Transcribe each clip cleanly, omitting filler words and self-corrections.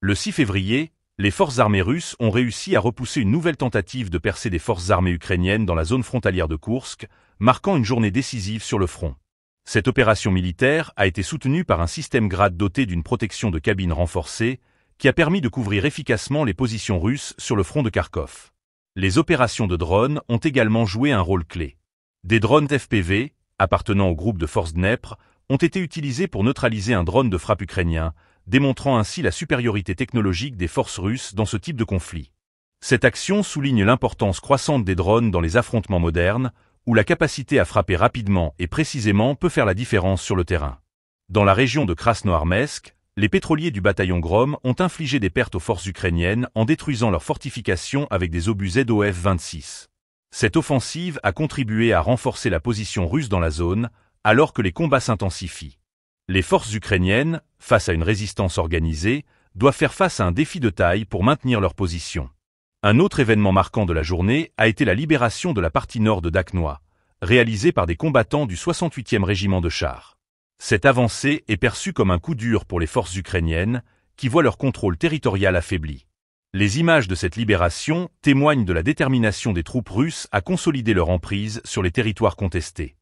Le 6 février, les forces armées russes ont réussi à repousser une nouvelle tentative de percée des forces armées ukrainiennes dans la zone frontalière de Koursk, marquant une journée décisive sur le front. Cette opération militaire a été soutenue par un système Grad doté d'une protection de cabine renforcée, qui a permis de couvrir efficacement les positions russes sur le front de Kharkov. Les opérations de drones ont également joué un rôle clé. Des drones FPV, appartenant au groupe de forces Dnepr, ont été utilisés pour neutraliser un drone de frappe ukrainien, démontrant ainsi la supériorité technologique des forces russes dans ce type de conflit. Cette action souligne l'importance croissante des drones dans les affrontements modernes, où la capacité à frapper rapidement et précisément peut faire la différence sur le terrain. Dans la région de Krasnoarmeysk, les pétroliers du bataillon Grom ont infligé des pertes aux forces ukrainiennes en détruisant leurs fortifications avec des obus ZOF-26. Cette offensive a contribué à renforcer la position russe dans la zone, alors que les combats s'intensifient. Les forces ukrainiennes, face à une résistance organisée, doivent faire face à un défi de taille pour maintenir leur position. Un autre événement marquant de la journée a été la libération de la partie nord de Dakhnoa, réalisée par des combattants du 68e régiment de chars. Cette avancée est perçue comme un coup dur pour les forces ukrainiennes, qui voient leur contrôle territorial affaibli. Les images de cette libération témoignent de la détermination des troupes russes à consolider leur emprise sur les territoires contestés.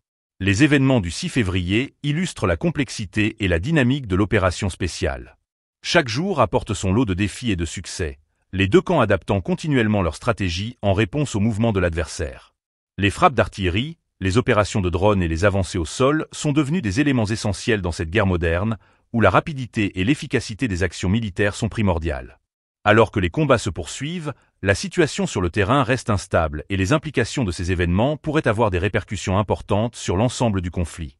Les événements du 6 février illustrent la complexité et la dynamique de l'opération spéciale. Chaque jour apporte son lot de défis et de succès, les deux camps adaptant continuellement leur stratégie en réponse aux mouvements de l'adversaire. Les frappes d'artillerie, les opérations de drones et les avancées au sol sont devenus des éléments essentiels dans cette guerre moderne, où la rapidité et l'efficacité des actions militaires sont primordiales. Alors que les combats se poursuivent, la situation sur le terrain reste instable et les implications de ces événements pourraient avoir des répercussions importantes sur l'ensemble du conflit.